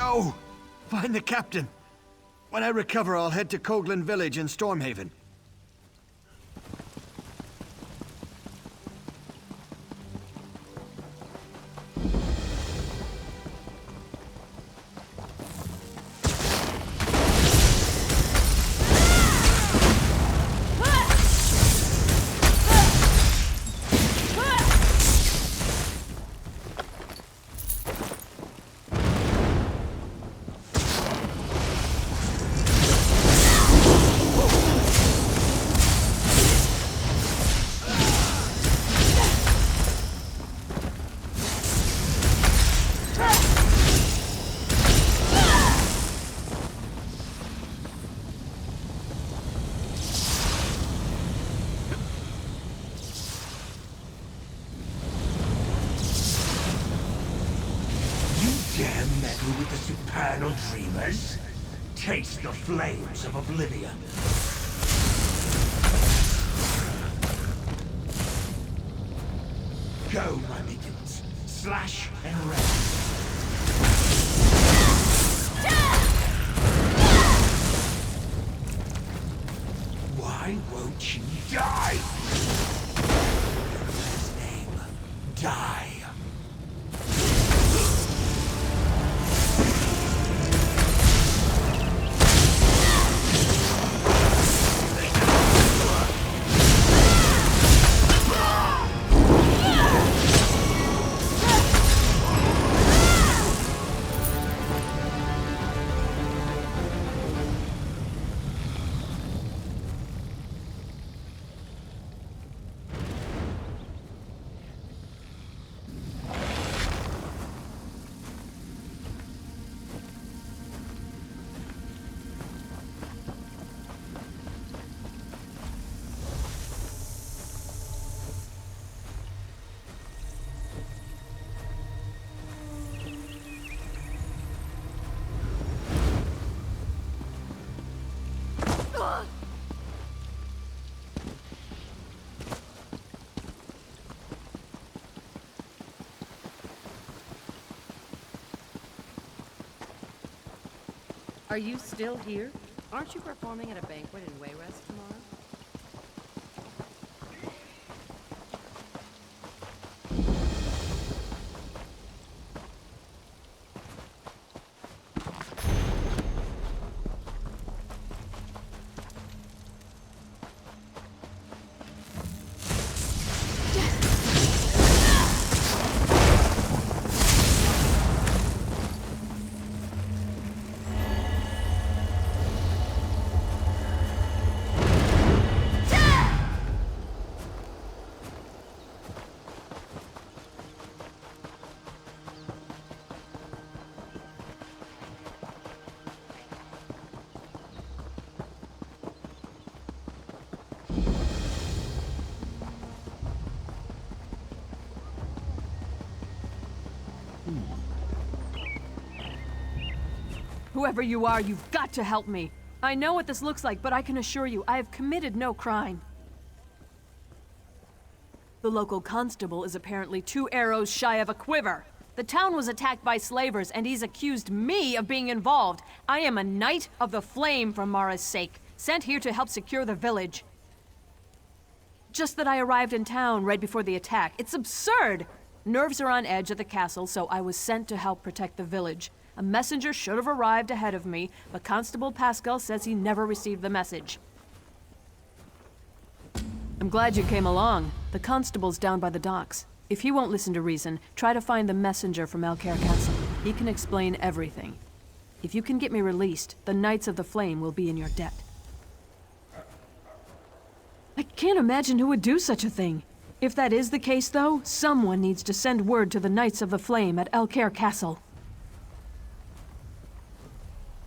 Go! Find the captain. When I recover, I'll head to Coghlan Village in Stormhaven. With the supernal dreamers, taste the flames of oblivion. Go, my minions, slash and rend. Why won't you die? His name, die. Are you still here? Aren't you performing at a banquet in Wayrest tomorrow? Whoever you are, you've got to help me. I know what this looks like, but I can assure you, I have committed no crime. The local constable is apparently 2 arrows shy of a quiver. The town was attacked by slavers, and he's accused me of being involved. I am a Knight of the Flame for Mara's sake, sent here to help secure the village. Just that I arrived in town right before the attack. It's absurd! Nerves are on edge at the castle, so I was sent to help protect the village. A messenger should have arrived ahead of me, but Constable Pascal says he never received the message. I'm glad you came along. The constable's down by the docks. If he won't listen to reason, try to find the messenger from Alckaïra Castle. He can explain everything. If you can get me released, the Knights of the Flame will be in your debt. I can't imagine who would do such a thing. If that is the case, though, someone needs to send word to the Knights of the Flame at Alckaïra Castle.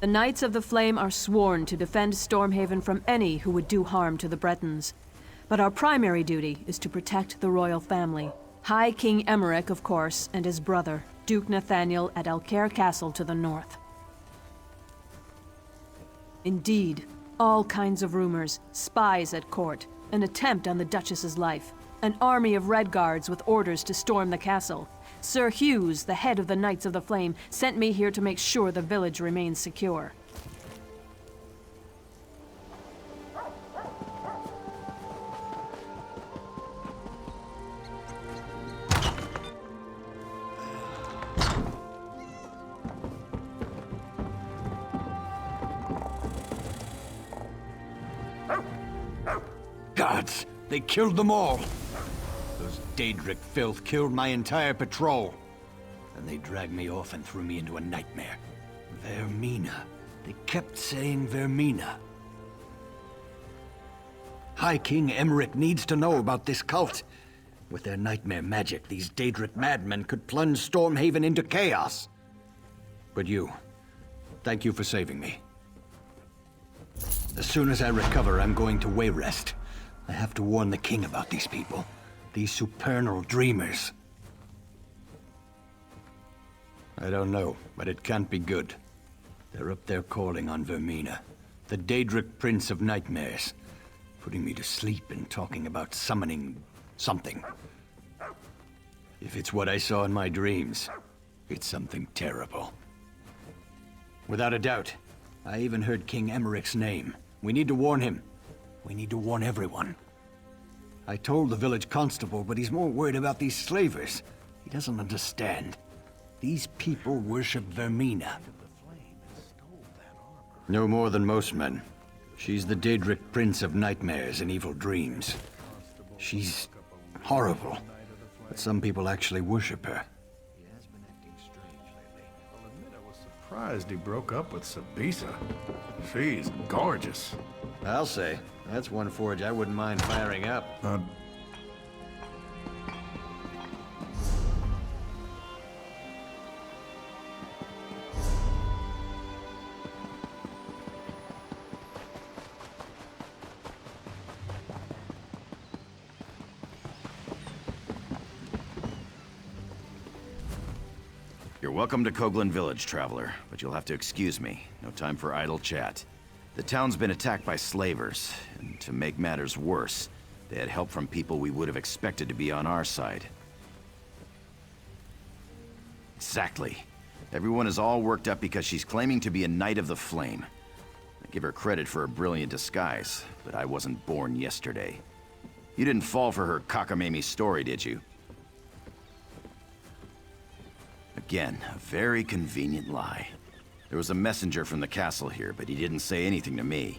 The Knights of the Flame are sworn to defend Stormhaven from any who would do harm to the Bretons. But our primary duty is to protect the royal family. High King Emmerich, of course, and his brother, Duke Nathaniel at Alckaïra Castle to the north. Indeed, all kinds of rumors, spies at court, an attempt on the Duchess's life, an army of Red Guards with orders to storm the castle. Sir Hughes, the head of the Knights of the Flame, sent me here to make sure the village remains secure. Gods, they killed them all. Those Daedric filth killed my entire patrol. And they dragged me off and threw me into a nightmare. Vermina. They kept saying Vermina. High King Emmerich needs to know about this cult. With their nightmare magic, these Daedric madmen could plunge Stormhaven into chaos. But you, thank you for saving me. As soon as I recover, I'm going to Wayrest. I have to warn the king about these people. These supernal dreamers. I don't know, but it can't be good. They're up there calling on Vermina, the Daedric Prince of Nightmares, putting me to sleep and talking about summoning something. If it's what I saw in my dreams, it's something terrible. Without a doubt, I even heard King Emmerich's name. We need to warn him. We need to warn everyone. I told the village constable, but he's more worried about these slavers. He doesn't understand. These people worship Vermina. No more than most men. She's the Daedric Prince of Nightmares and Evil Dreams. She's horrible, but some people actually worship her. He has been acting strange lately. I'll admit I was surprised he broke up with Sabisa. She's gorgeous. I'll say. That's one forge I wouldn't mind firing up. You're welcome to Coghlan Village, traveler, but you'll have to excuse me. No time for idle chat. The town's been attacked by slavers, and to make matters worse, they had help from people we would have expected to be on our side. Exactly. Everyone is all worked up because she's claiming to be a Knight of the Flame. I give her credit for a brilliant disguise, but I wasn't born yesterday. You didn't fall for her cockamamie story, did you? Again, a very convenient lie. There was a messenger from the castle here, but he didn't say anything to me.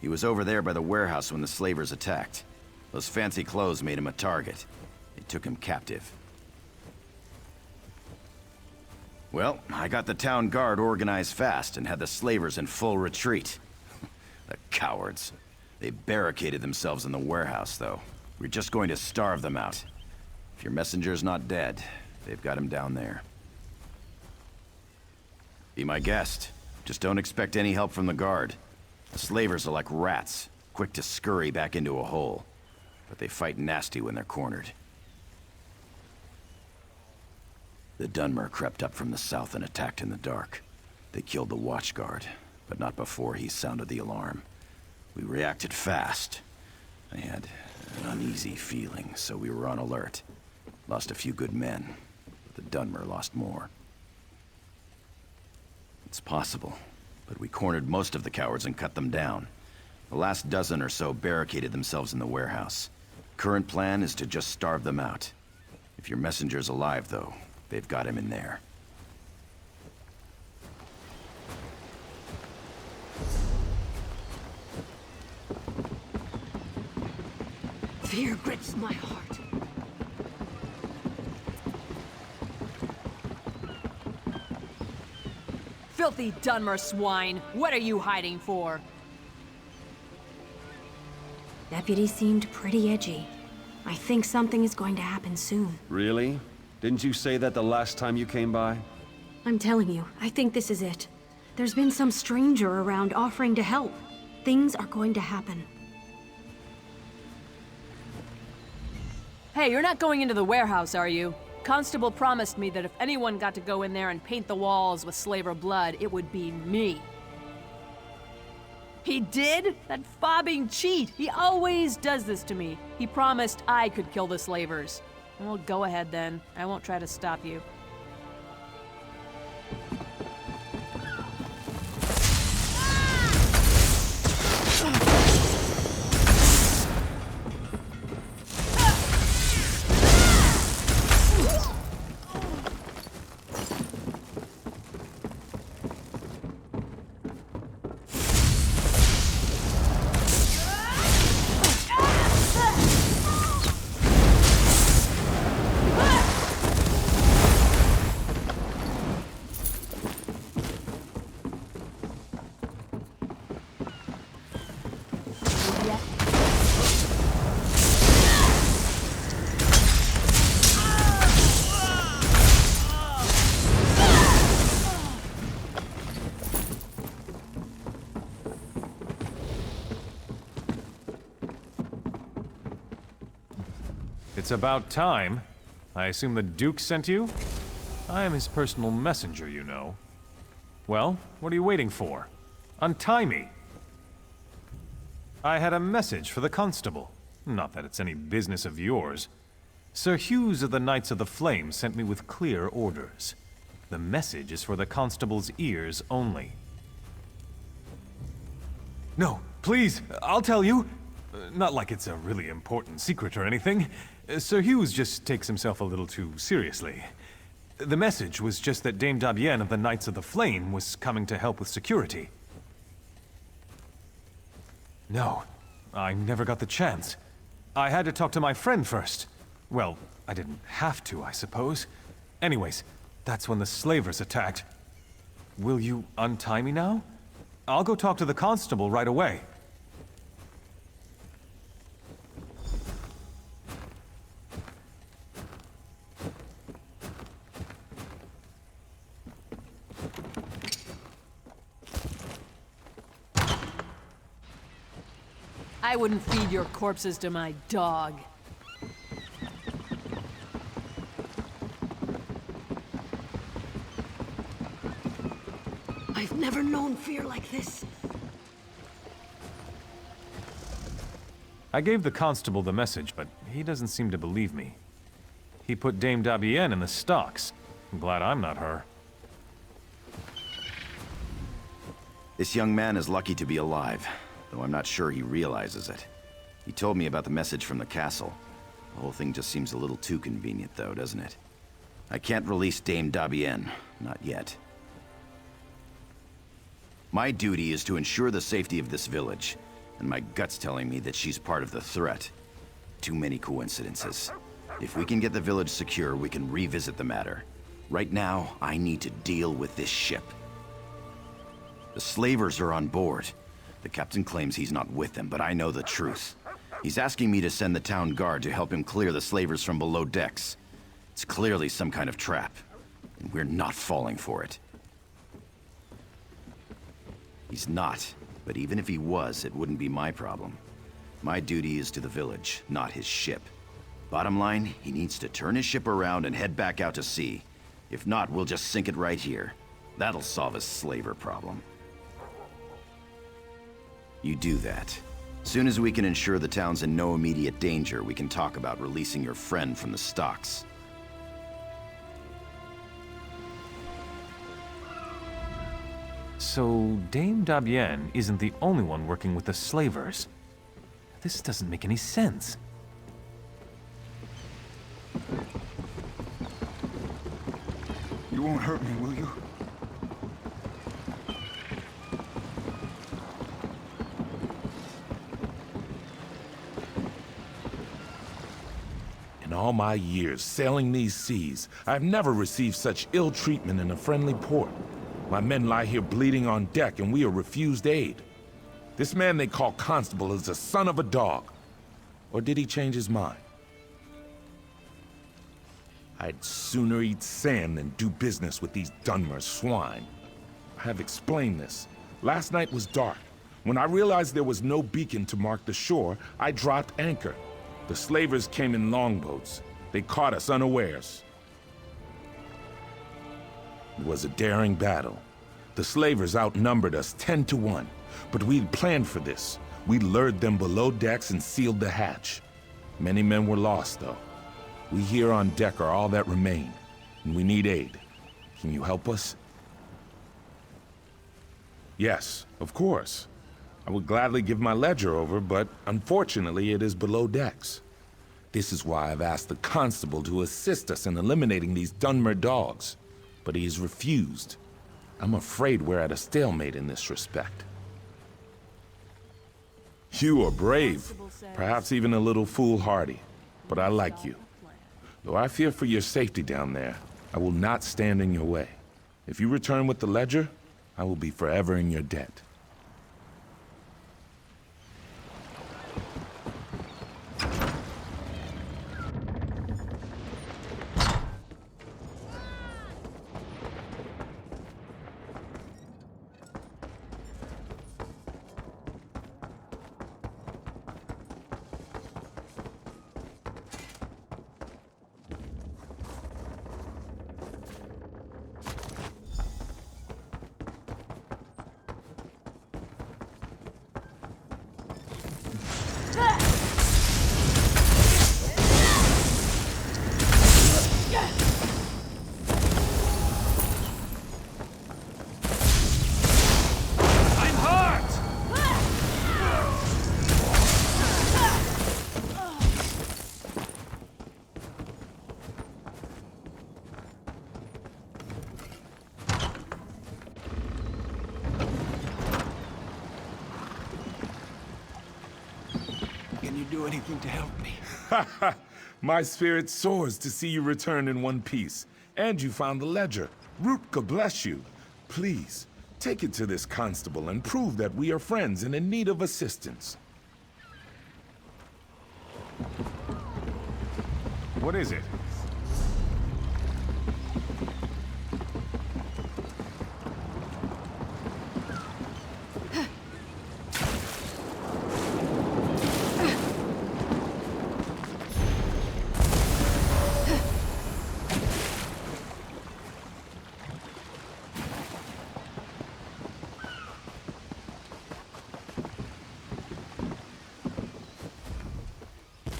He was over there by the warehouse when the slavers attacked. Those fancy clothes made him a target. They took him captive. Well, I got the town guard organized fast and had the slavers in full retreat. The cowards. They barricaded themselves in the warehouse, though. We're just going to starve them out. If your messenger's not dead, they've got him down there. Be my guest. Just don't expect any help from the guard. The slavers are like rats, quick to scurry back into a hole. But they fight nasty when they're cornered. The Dunmer crept up from the south and attacked in the dark. They killed the watchguard, but not before he sounded the alarm. We reacted fast. I had an uneasy feeling, so we were on alert. Lost a few good men, but the Dunmer lost more. It's possible, but we cornered most of the cowards and cut them down. The last dozen or so barricaded themselves in the warehouse. Current plan is to just starve them out. If your messenger's alive, though, they've got him in there. Fear grips my heart. Filthy Dunmer swine! What are you hiding for? Deputy seemed pretty edgy. I think something is going to happen soon. Really? Didn't you say that the last time you came by? I'm telling you, I think this is it. There's been some stranger around offering to help. Things are going to happen. Hey, you're not going into the warehouse, are you? Constable promised me that if anyone got to go in there and paint the walls with slaver blood, it would be me. He did? That fobbing cheat! He always does this to me. He promised I could kill the slavers. Well, go ahead then. I won't try to stop you. It's about time. I assume the Duke sent you? I am his personal messenger, you know. Well, what are you waiting for? Untie me! I had a message for the constable. Not that it's any business of yours. Sir Hughes of the Knights of the Flame sent me with clear orders. The message is for the constable's ears only. No, please, I'll tell you. Not like it's a really important secret or anything. Sir Hughes just takes himself a little too seriously. The message was just that Dame Dabienne of the Knights of the Flame was coming to help with security. No, I never got the chance. I had to talk to my friend first. Well, I didn't have to, I suppose. Anyways, that's when the slavers attacked. Will you untie me now? I'll go talk to the constable right away. I wouldn't feed your corpses to my dog. I've never known fear like this. I gave the constable the message, but he doesn't seem to believe me. He put Dame Dabienne in the stocks. I'm glad I'm not her. This young man is lucky to be alive, though I'm not sure he realizes it. He told me about the message from the castle. The whole thing just seems a little too convenient, though, doesn't it? I can't release Dame Dabienne. Not yet. My duty is to ensure the safety of this village, and my gut's telling me that she's part of the threat. Too many coincidences. If we can get the village secure, we can revisit the matter. Right now, I need to deal with this ship. The slavers are on board. The captain claims he's not with them, but I know the truth. He's asking me to send the town guard to help him clear the slavers from below decks. It's clearly some kind of trap, and we're not falling for it. He's not, but even if he was, it wouldn't be my problem. My duty is to the village, not his ship. Bottom line, he needs to turn his ship around and head back out to sea. If not, we'll just sink it right here. That'll solve his slaver problem. You do that. Soon as we can ensure the town's in no immediate danger, we can talk about releasing your friend from the stocks. So, Dame Dabienne isn't the only one working with the slavers. This doesn't make any sense. You won't hurt me, will you? In all my years sailing these seas, I've never received such ill treatment in a friendly port. My men lie here bleeding on deck and we are refused aid. This man they call Constable is the son of a dog. Or did he change his mind? I'd sooner eat sand than do business with these Dunmer swine. I have explained this. Last night was dark. When I realized there was no beacon to mark the shore, I dropped anchor. The slavers came in longboats. They caught us unawares. It was a daring battle. The slavers outnumbered us 10 to 1, but we'd planned for this. We lured them below decks and sealed the hatch. Many men were lost, though. We here on deck are all that remain, and we need aid. Can you help us? Yes, of course. I would gladly give my ledger over, but unfortunately it is below decks. This is why I've asked the constable to assist us in eliminating these Dunmer dogs, but he has refused. I'm afraid we're at a stalemate in this respect. You are brave, perhaps even a little foolhardy, but I like you. Though I fear for your safety down there, I will not stand in your way. If you return with the ledger, I will be forever in your debt. Do anything to help me? My spirit soars to see you return in one piece. And you found the ledger. Rutka bless you. Please, take it to this constable and prove that we are friends and in need of assistance. What is it?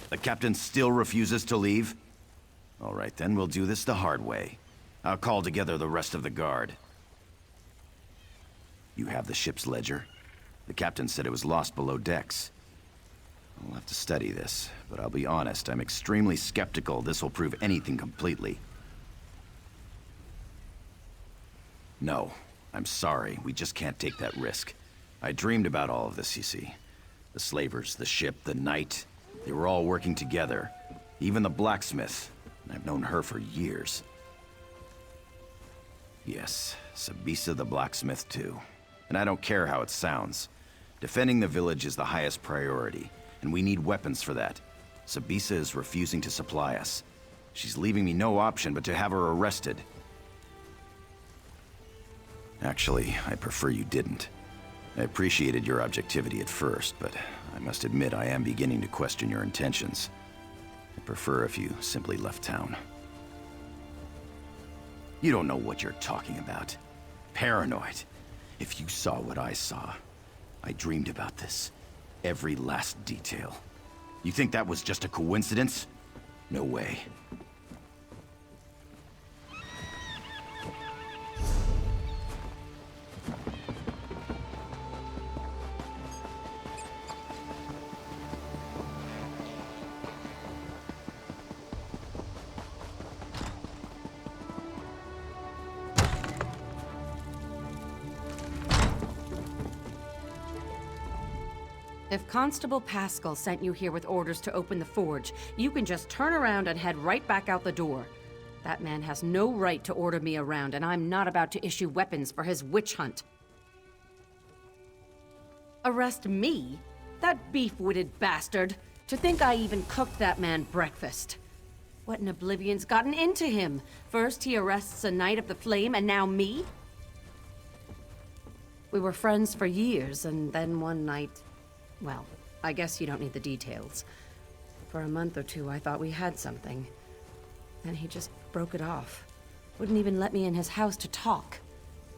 The captain still refuses to leave? All right, then we'll do this the hard way. I'll call together the rest of the guard. You have the ship's ledger? The captain said it was lost below decks. I'll have to study this, but I'll be honest, I'm extremely skeptical this will prove anything completely. No, I'm sorry, we just can't take that risk. I dreamed about all of this, you see. The slavers, the ship, the knight, they were all working together. Even the blacksmith, and I've known her for years. Yes, Sabisa the blacksmith too. And I don't care how it sounds. Defending the village is the highest priority, and we need weapons for that. Sabisa is refusing to supply us. She's leaving me no option but to have her arrested. Actually, I prefer you didn't. I appreciated your objectivity at first, but I must admit I am beginning to question your intentions. I prefer if you simply left town. You don't know what you're talking about. Paranoid. If you saw what I saw, I dreamed about this. Every last detail. You think that was just a coincidence? No way. If Constable Pascal sent you here with orders to open the forge, you can just turn around and head right back out the door. That man has no right to order me around, and I'm not about to issue weapons for his witch hunt. Arrest me? That beef-witted bastard! To think I even cooked that man breakfast. What in oblivion's gotten into him? First he arrests a Knight of the Flame, and now me? We were friends for years, and then one night... Well, I guess you don't need the details. For a month or two, I thought we had something. Then he just broke it off. Wouldn't even let me in his house to talk.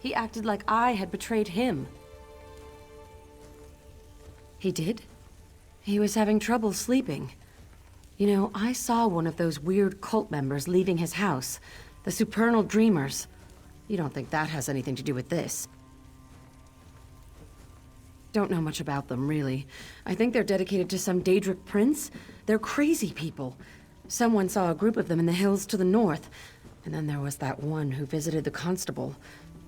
He acted like I had betrayed him. He did? He was having trouble sleeping. You know, I saw one of those weird cult members leaving his house. The Supernal Dreamers. You don't think that has anything to do with this? Don't know much about them, really. I think they're dedicated to some Daedric prince. They're crazy people. Someone saw a group of them in the hills to the north. And then there was that one who visited the constable.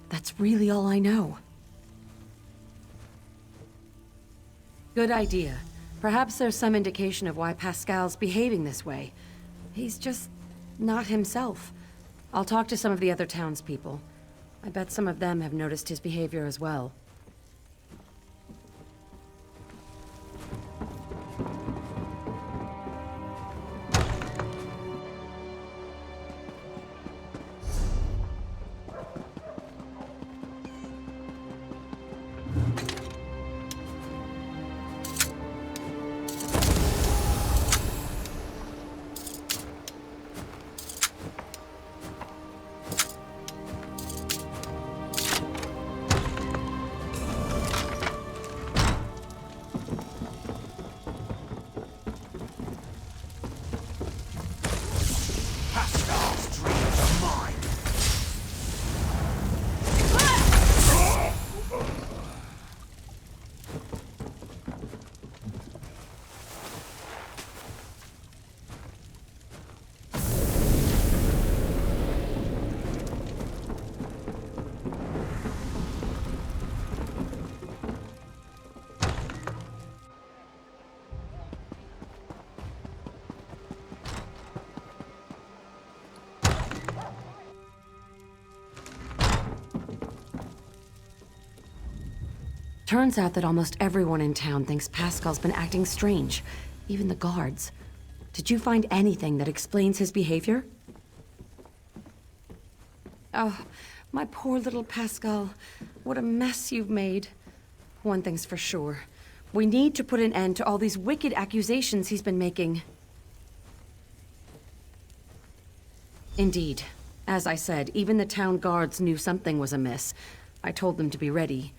That's really all I know. Good idea. Perhaps there's some indication of why Pascal's behaving this way. He's just not himself. I'll talk to some of the other townspeople. I bet some of them have noticed his behavior as well. Turns out that almost everyone in town thinks Pascal's been acting strange. Even the guards. Did you find anything that explains his behavior? Oh, my poor little Pascal. What a mess you've made. One thing's for sure. We need to put an end to all these wicked accusations he's been making. Indeed. As I said, even the town guards knew something was amiss. I told them to be ready.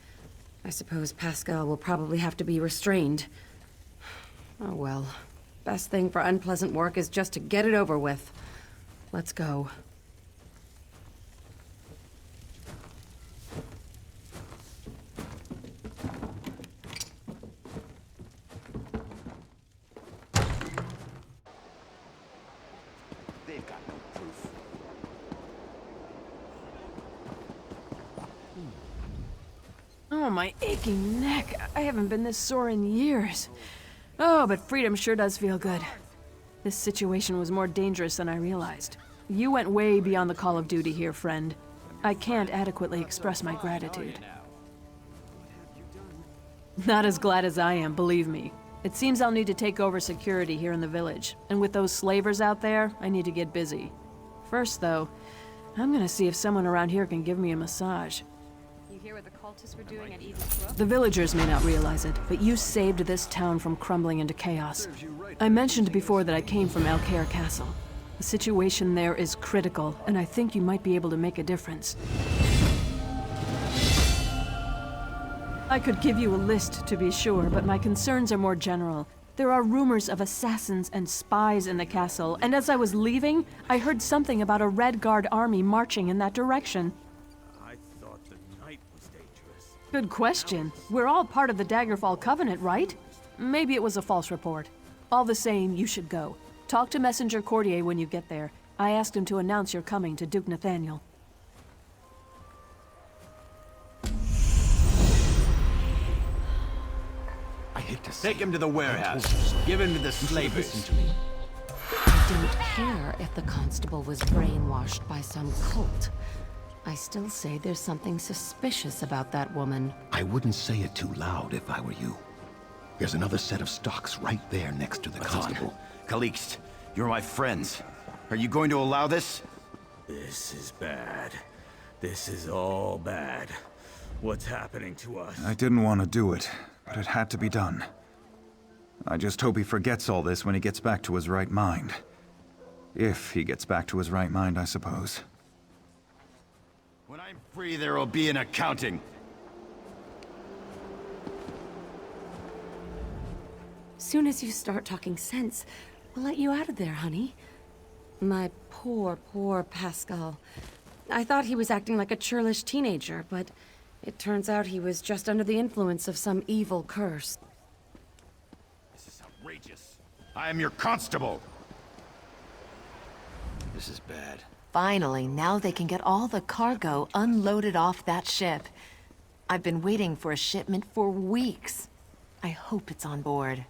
I suppose Pascal will probably have to be restrained. Oh well. Best thing for unpleasant work is just to get it over with. Let's go. They've got no proof. Oh, my aching neck. I haven't been this sore in years. Oh, but freedom sure does feel good. This situation was more dangerous than I realized. You went way beyond the call of duty here, friend. I can't adequately express my gratitude. Not as glad as I am, believe me. It seems I'll need to take over security here in the village, and with those slavers out there, I need to get busy. First, though, I'm gonna see if someone around here can give me a massage. You hear what the cultists were doing at Eden's Brook? The villagers may not realize it, but you saved this town from crumbling into chaos. I mentioned before that I came from Alcare Castle. The situation there is critical, and I think you might be able to make a difference. I could give you a list, to be sure, but my concerns are more general. There are rumors of assassins and spies in the castle, and as I was leaving, I heard something about a Red Guard army marching in that direction. I thought the night was dangerous. Good question. We're all part of the Daggerfall Covenant, right? Maybe it was a false report. All the same, you should go. Talk to Messenger Courtier when you get there. I asked him to announce you're coming to Duke Nathaniel. Take him to the warehouse. Give him to the slavers. I don't care if the constable was brainwashed by some cult. I still say there's something suspicious about that woman. I wouldn't say it too loud if I were you. There's another set of stocks right there next to the constable. Calixte, you're my friends. Are you going to allow this? This is bad. This is all bad. What's happening to us? I didn't want to do it, but it had to be done. I just hope he forgets all this when he gets back to his right mind. If he gets back to his right mind, I suppose. When I'm free, there will be an accounting. Soon as you start talking sense, We'll let you out of there, honey. My poor, poor Pascal. I thought he was acting like a churlish teenager, but it turns out he was just under the influence of some evil curse. This is outrageous. I am your constable. This is bad. Finally, now they can get all the cargo unloaded off that ship. I've been waiting for a shipment for weeks. I hope it's on board.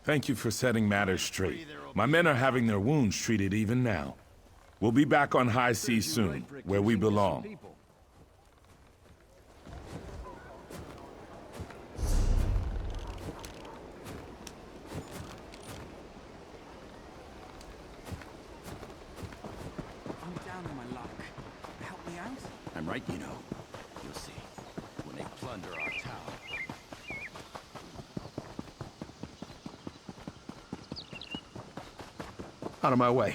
Thank you for setting matters straight. My men are having their wounds treated even now. We'll be back on high seas soon, where we belong. I'm down on my luck. Help me out? I'm right, you know. You'll see. When they plunder our town. Out of my way.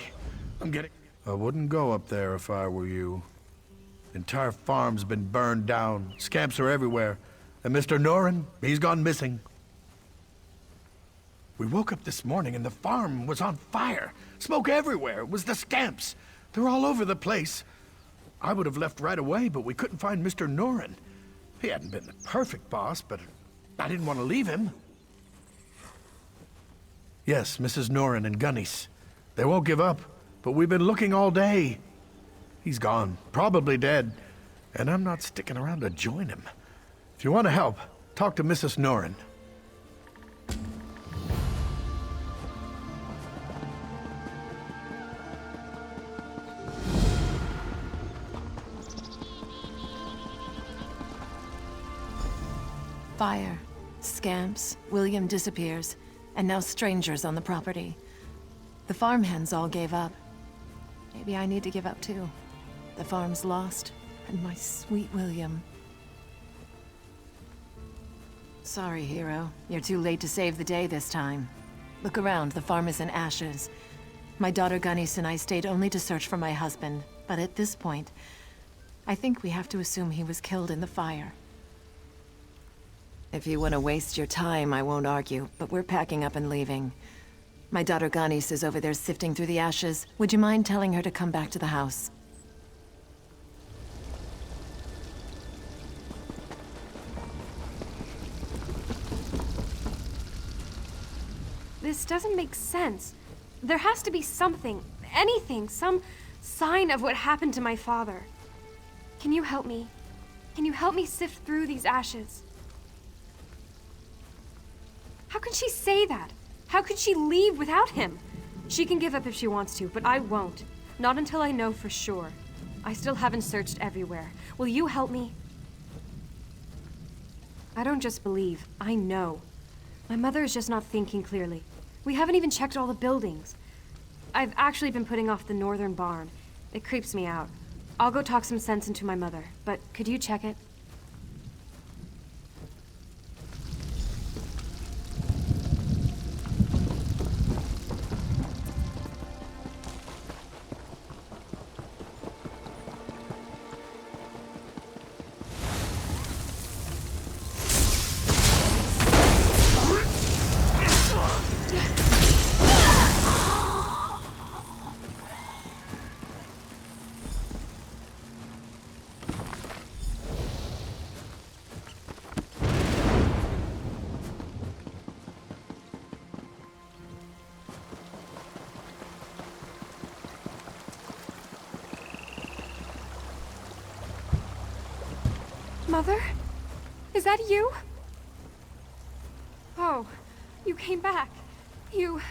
I'm getting... I wouldn't go up there if I were you. The entire farm's been burned down. Scamps are everywhere. And Mr. Norin, he's gone missing. We woke up this morning and the farm was on fire. Smoke everywhere. It was the scamps. They're all over the place. I would have left right away, but we couldn't find Mr. Norin. He hadn't been the perfect boss, but I didn't want to leave him. Yes, Mrs. Norin and Gunnies. They won't give up, but we've been looking all day. He's gone, probably dead, and I'm not sticking around to join him. If you want to help, talk to Mrs. Norin. Fire, scamps, William disappears, and now strangers on the property. The farmhands all gave up. Maybe I need to give up too. The farm's lost, and my sweet William. Sorry, hero. You're too late to save the day this time. Look around, the farm is in ashes. My daughter Gunnis and I stayed only to search for my husband, but at this point, I think we have to assume he was killed in the fire. If you want to waste your time, I won't argue, but we're packing up and leaving. My daughter Gunnis is over there sifting through the ashes. Would you mind telling her to come back to the house? This doesn't make sense. There has to be something, anything, some sign of what happened to my father. Can you help me? Can you help me sift through these ashes? How can she say that? How could she leave without him? She can give up if she wants to, but I won't. Not until I know for sure. I still haven't searched everywhere. Will you help me? I don't just believe, I know. My mother is just not thinking clearly. We haven't even checked all the buildings. I've actually been putting off the northern barn. It creeps me out. I'll go talk some sense into my mother, but could you check it? Mother? Is that you? Oh, you came back. You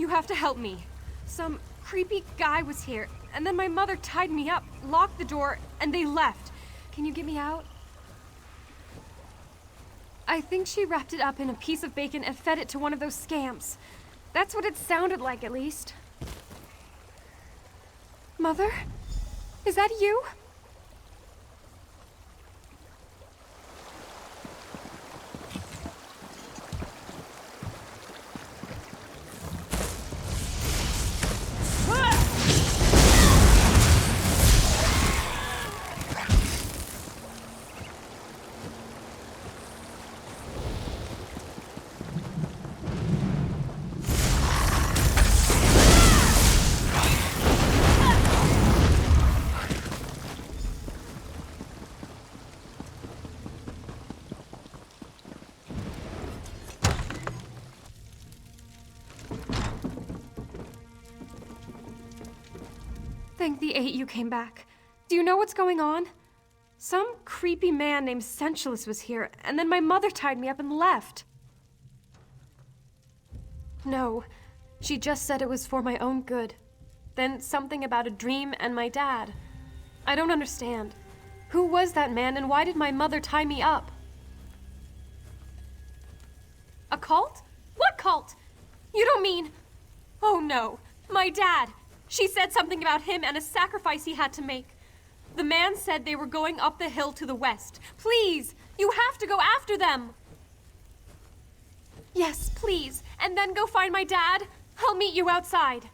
have to help me. Some creepy guy was here, and then my mother tied me up, locked the door, and they left. Can you get me out? I think she wrapped it up in a piece of bacon and fed it to one of those scamps. That's what it sounded like, at least. Mother? Is that you? Thank the 8 you came back. Do you know what's going on? Some creepy man named Sensualist was here, and then my mother tied me up and left. No, she just said it was for my own good. Then something about a dream and my dad. I don't understand. Who was that man, and why did my mother tie me up? A cult? What cult? You don't mean... Oh no, my dad. She said something about him and a sacrifice he had to make. The man said they were going up the hill to the west. Please, you have to go after them. Yes, please. And then go find my dad. I'll meet you outside.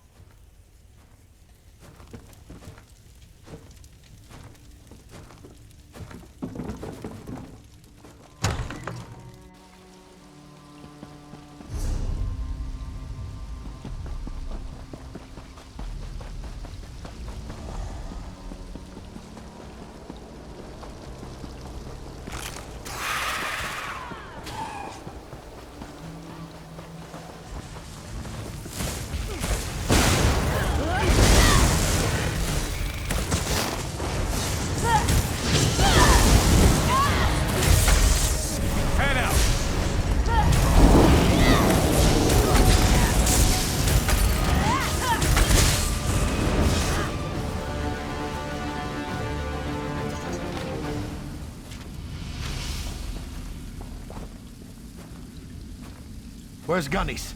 Where's Gunny's?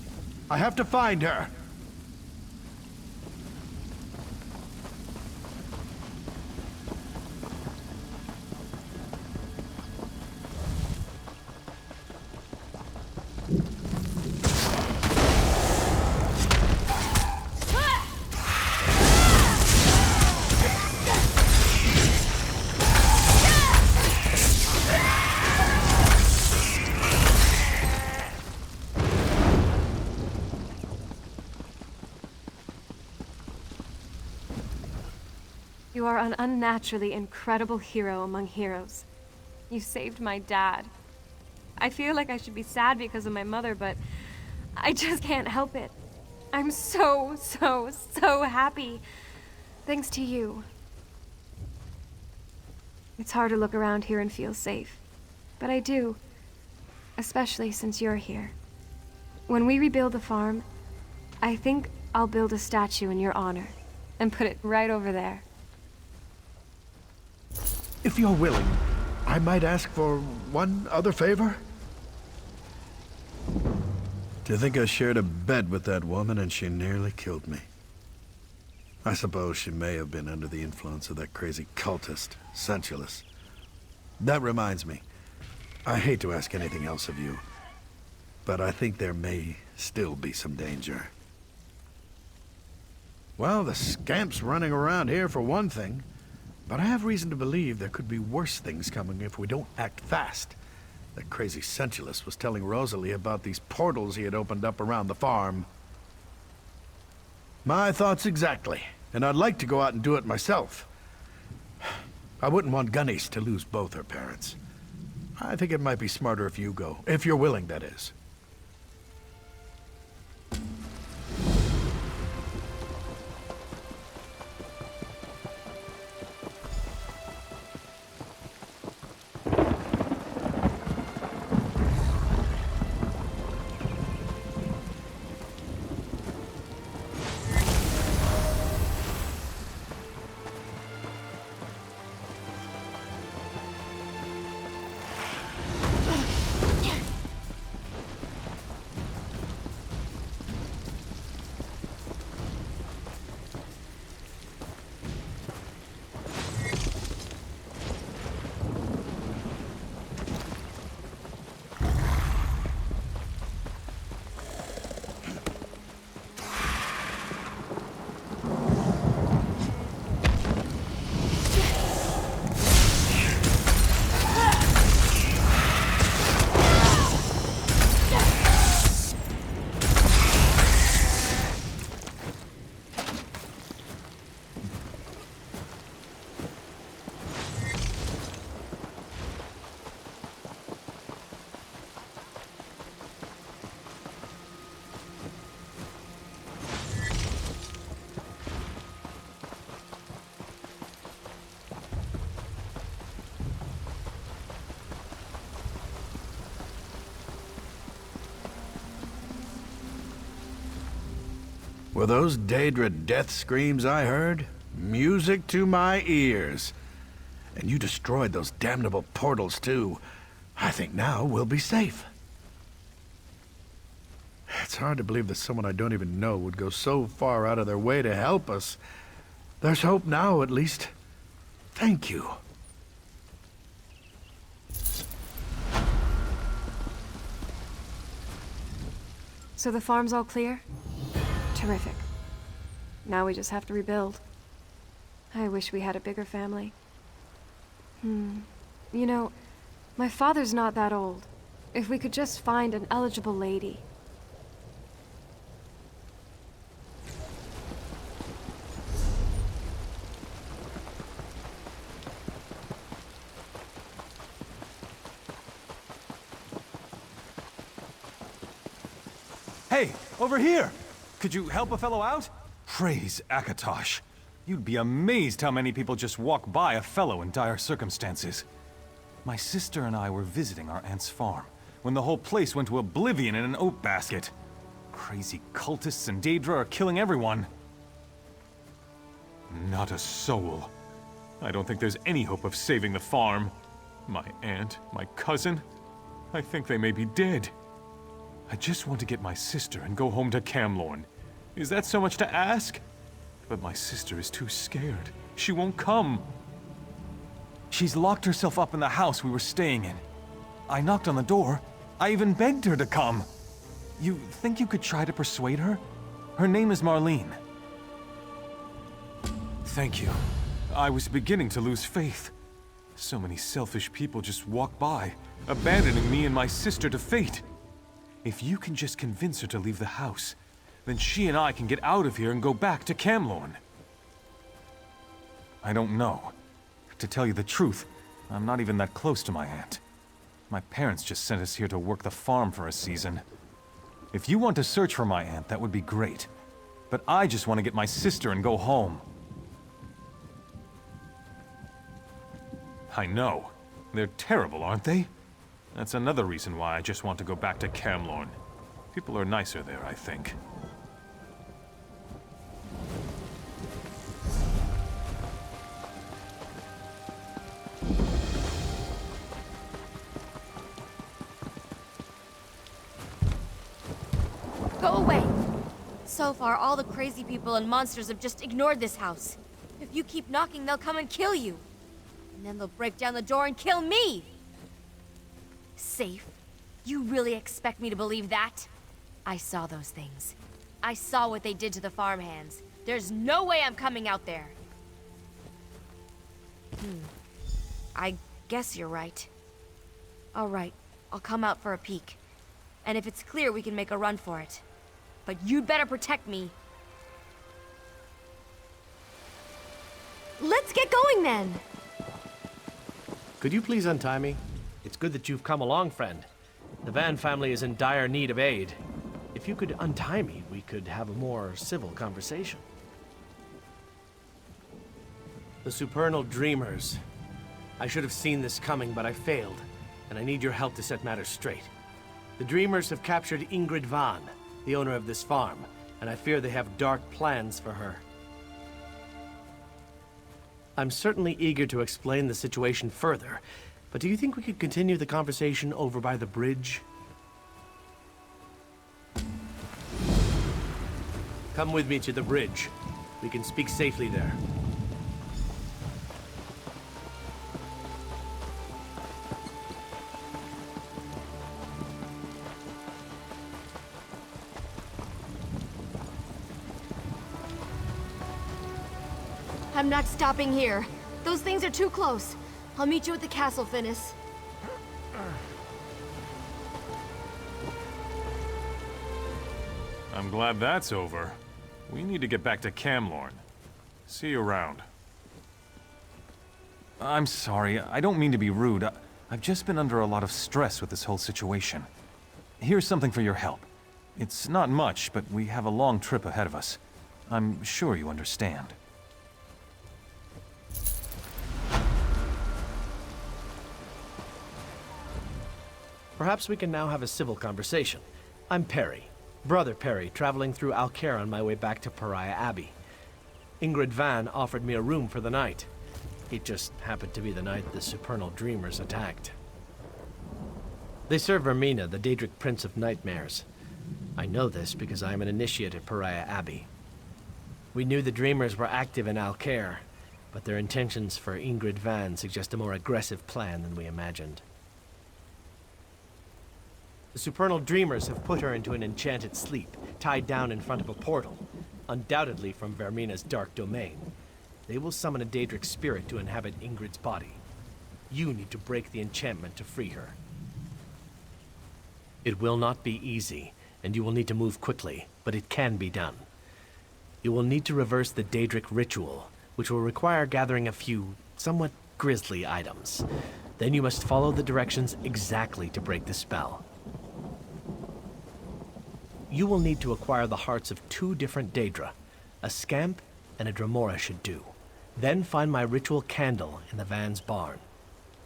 I have to find her. You are an unnaturally incredible hero among heroes. You saved my dad. I feel like I should be sad because of my mother, but I just can't help it. I'm so happy. Thanks to you. It's hard to look around here and feel safe, but I do. Especially since you're here. When we rebuild the farm, I think I'll build a statue in your honor and put it right over there. If you're willing, I might ask for one other favor. To think I shared a bed with that woman and she nearly killed me. I suppose she may have been under the influence of that crazy cultist, Sensualist. That reminds me, I hate to ask anything else of you, but I think there may still be some danger. Well, the scamp's running around here for one thing. But I have reason to believe there could be worse things coming if we don't act fast. That crazy Sensualist was telling Rosalie about these portals he had opened up around the farm. My thoughts exactly, and I'd like to go out and do it myself. I wouldn't want Gunny's to lose both her parents. I think it might be smarter if you go, if you're willing, that is. Were those Daedra death screams I heard? Music to my ears. And you destroyed those damnable portals, too. I think now we'll be safe. It's hard to believe that someone I don't even know would go so far out of their way to help us. There's hope now, at least. Thank you. So the farm's all clear? Terrific. Now we just have to rebuild. I wish we had a bigger family. You know, my father's not that old. If we could just find an eligible lady. Hey, over here! Could you help a fellow out? Praise Akatosh. You'd be amazed how many people just walk by a fellow in dire circumstances. My sister and I were visiting our aunt's farm when the whole place went to oblivion in an oat basket. Crazy cultists and Daedra are killing everyone. Not a soul. I don't think there's any hope of saving the farm. My aunt, my cousin, I think they may be dead. I just want to get my sister and go home to Camlorn. Is that so much to ask? But my sister is too scared. She won't come. She's locked herself up in the house we were staying in. I knocked on the door. I even begged her to come. You think you could try to persuade her? Her name is Marlene. Thank you. I was beginning to lose faith. So many selfish people just walk by, abandoning me and my sister to fate. If you can just convince her to leave the house, then she and I can get out of here and go back to Camlorn. I don't know. To tell you the truth, I'm not even that close to my aunt. My parents just sent us here to work the farm for a season. If you want to search for my aunt, that would be great. But I just want to get my sister and go home. I know. They're terrible, aren't they? That's another reason why I just want to go back to Camlorn. People are nicer there, I think. Go away! So far, all the crazy people and monsters have just ignored this house. If you keep knocking, they'll come and kill you. And then they'll break down the door and kill me! Safe? You really expect me to believe that? I saw those things. I saw what they did to the farmhands. There's no way I'm coming out there. I guess you're right. All right, I'll come out for a peek. And if it's clear, we can make a run for it. But you'd better protect me. Let's get going then! Could you please untie me? It's good that you've come along, friend. The Van family is in dire need of aid. If you could untie me, we could have a more civil conversation. The supernal dreamers. I should have seen this coming, but I failed, and I need your help to set matters straight. The dreamers have captured Ingrid Van, the owner of this farm, and I fear they have dark plans for her. I'm certainly eager to explain the situation further, but do you think we could continue the conversation over by the bridge? Come with me to the bridge. We can speak safely there. I'm not stopping here. Those things are too close. I'll meet you at the castle, Finis. I'm glad that's over. We need to get back to Camlorn. See you around. I'm sorry, I don't mean to be rude. I've just been under a lot of stress with this whole situation. Here's something for your help. It's not much, but we have a long trip ahead of us. I'm sure you understand. Perhaps we can now have a civil conversation. I'm Perry. brother Perry, traveling through Alcare on my way back to Pariah Abbey. Ingrid Van offered me a room for the night. It just happened to be the night the supernal dreamers attacked. They serve Vermina, the Daedric Prince of Nightmares. I know this because I am an initiate at Pariah Abbey. We knew the dreamers were active in Alcare, but their intentions for Ingrid Van suggest a more aggressive plan than we imagined. The supernal dreamers have put her into an enchanted sleep, tied down in front of a portal, undoubtedly from Vermina's dark domain. They will summon a Daedric spirit to inhabit Ingrid's body. You need to break the enchantment to free her. It will not be easy, and you will need to move quickly, but it can be done. You will need to reverse the Daedric ritual, which will require gathering a few somewhat grisly items. Then you must follow the directions exactly to break the spell. You will need to acquire the hearts of 2 different Daedra. A scamp and a Dremora should do. Then find my ritual candle in the Van's barn.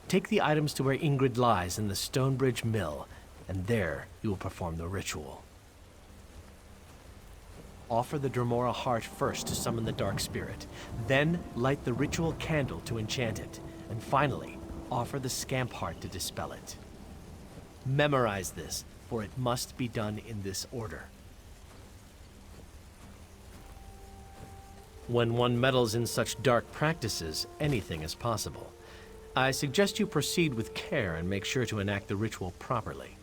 Take the items to where Ingrid lies in the Stonebridge Mill, and there you will perform the ritual. Offer the Dremora heart first to summon the dark spirit. Then light the ritual candle to enchant it. And finally, offer the scamp heart to dispel it. Memorize this, for it must be done in this order. When one meddles in such dark practices, anything is possible. I suggest you proceed with care and make sure to enact the ritual properly.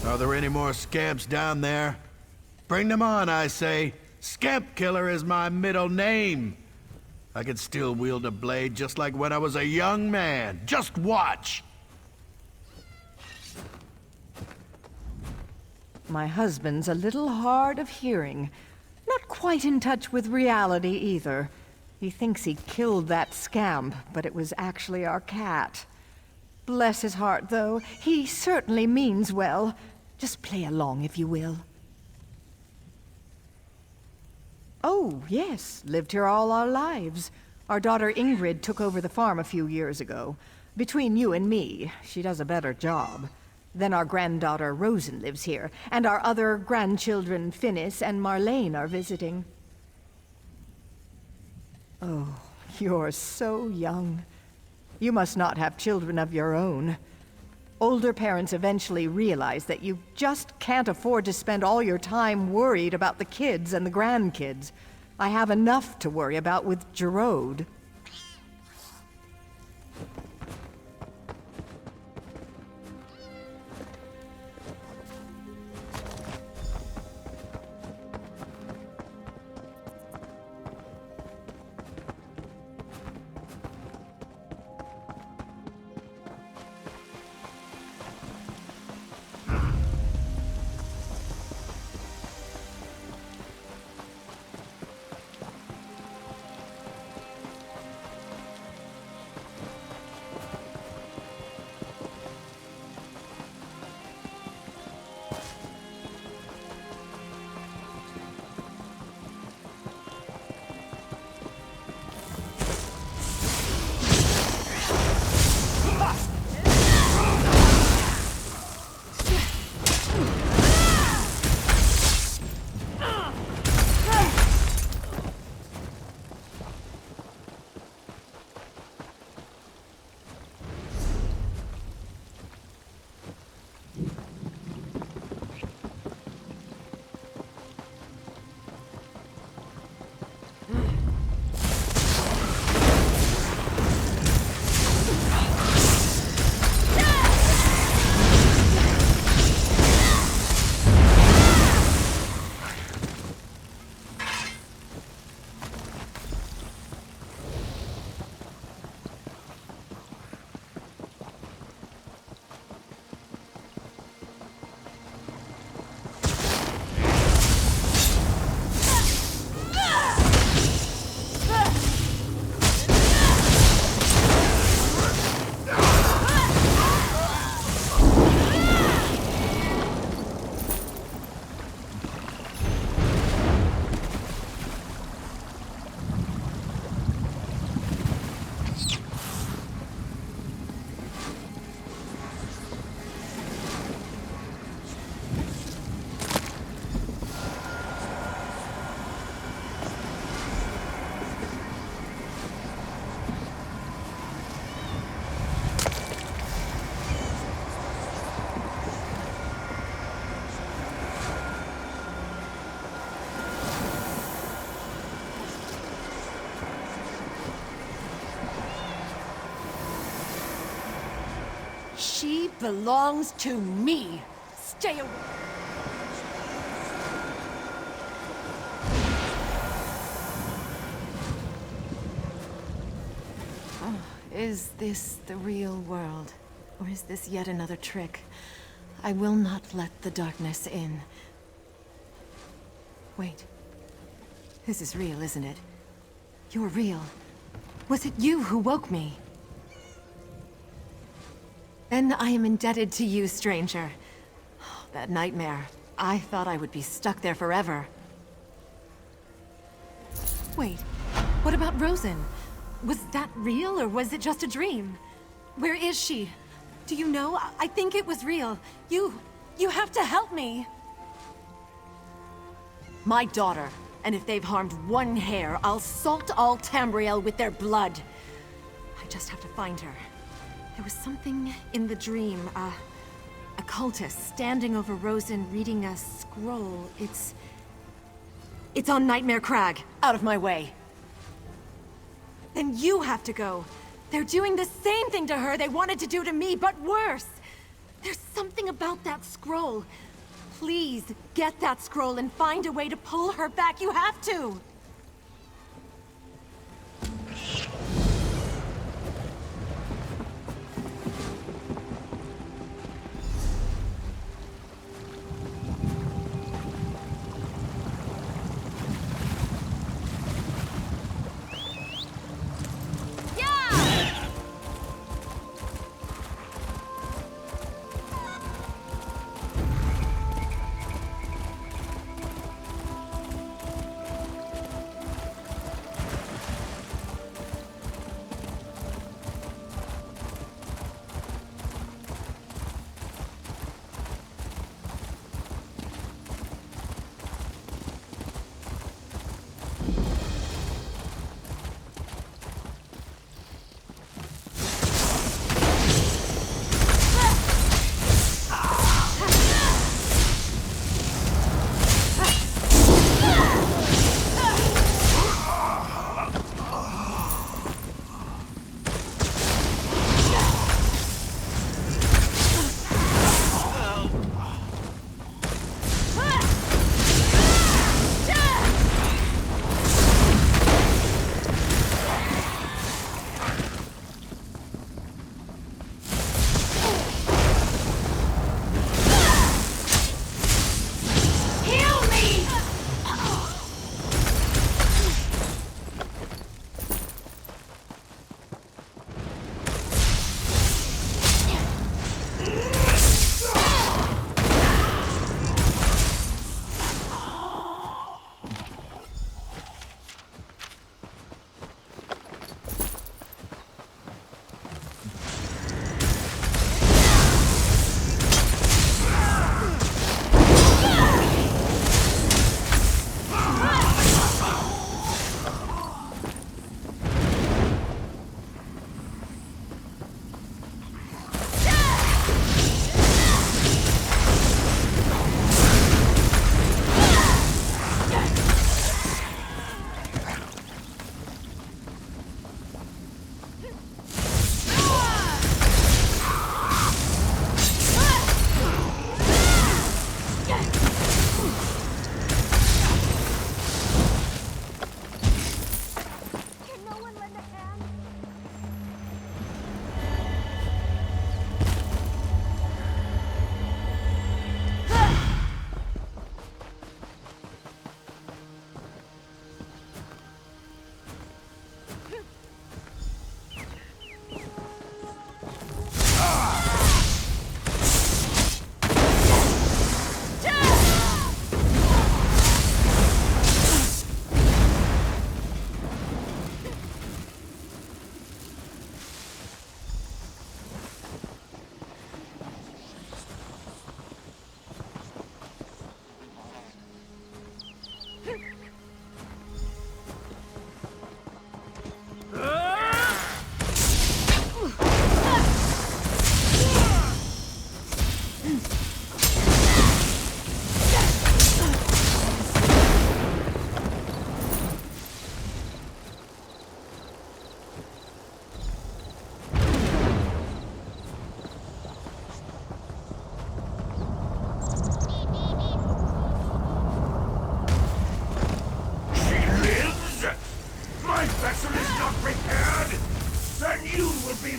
Are there any more scamps down there? Bring them on, I say. Scamp Killer is my middle name. I can still wield a blade just like when I was a young man. Just watch! My husband's a little hard of hearing. Not quite in touch with reality either. He thinks he killed that scamp, but it was actually our cat. Bless his heart, though. He certainly means well. Just play along, if you will. Oh, yes. Lived here all our lives. Our daughter Ingrid took over the farm a few years ago. Between you and me, she does a better job. Then our granddaughter Rosen lives here, and our other grandchildren Finis and Marlene are visiting. Oh, you're so young. You must not have children of your own. Older parents eventually realize that you just can't afford to spend all your time worried about the kids and the grandkids. I have enough to worry about with Gerode. She belongs to me. Stay away. Oh, is this the real world? Or is this yet another trick? I will not let the darkness in. Wait. This is real, isn't it? You're real. Was it you who woke me? Then I am indebted to you, stranger. That nightmare. I thought I would be stuck there forever. Wait, what about Rosen? Was that real, or was it just a dream? Where is she? Do you know? I think it was real. You have to help me! My daughter. And if they've harmed one hair, I'll salt all Tamriel with their blood. I just have to find her. There was something in the dream, a cultist standing over Rosen reading a scroll. It's on Nightmare Crag. Out of my way. Then you have to go. They're doing the same thing to her they wanted to do to me, but worse. There's something about that scroll. Please, get that scroll and find a way to pull her back. You have to!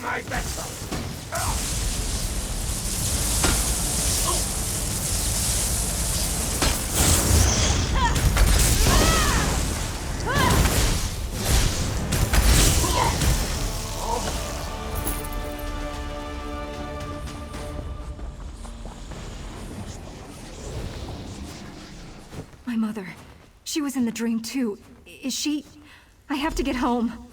my vessel! My mother. She was in the dream too. Is she... I have to get home.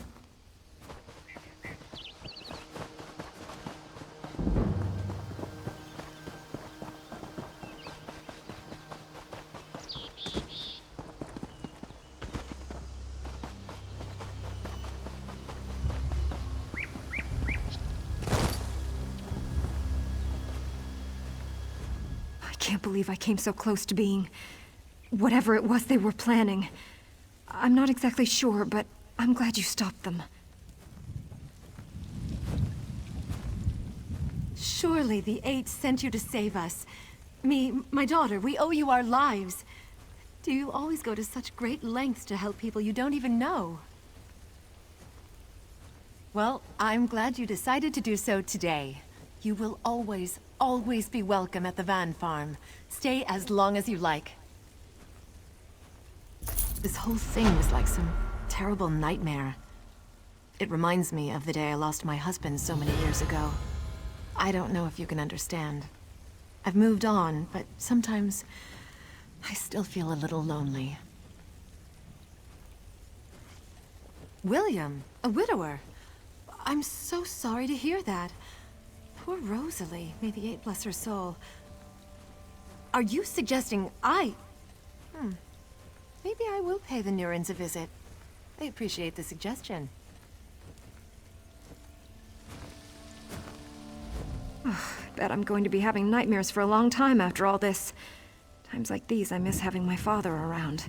I can't believe I came so close to being... whatever it was they were planning. I'm not exactly sure, but I'm glad you stopped them. Surely the Eight sent you to save us. Me, my daughter, we owe you our lives. Do you always go to such great lengths to help people you don't even know? Well, I'm glad you decided to do so today. You will always, always be welcome at the Van Farm. Stay as long as you like. This whole thing was like some terrible nightmare. It reminds me of the day I lost my husband so many years ago. I don't know if you can understand. I've moved on, but sometimes I still feel a little lonely. William, a widower. I'm so sorry to hear that. Poor Rosalie, may the Eight bless her soul. Are you suggesting I... Maybe I will pay the Nurins a visit. They appreciate the suggestion. Bet I'm going to be having nightmares for a long time after all this. Times like these, I miss having my father around.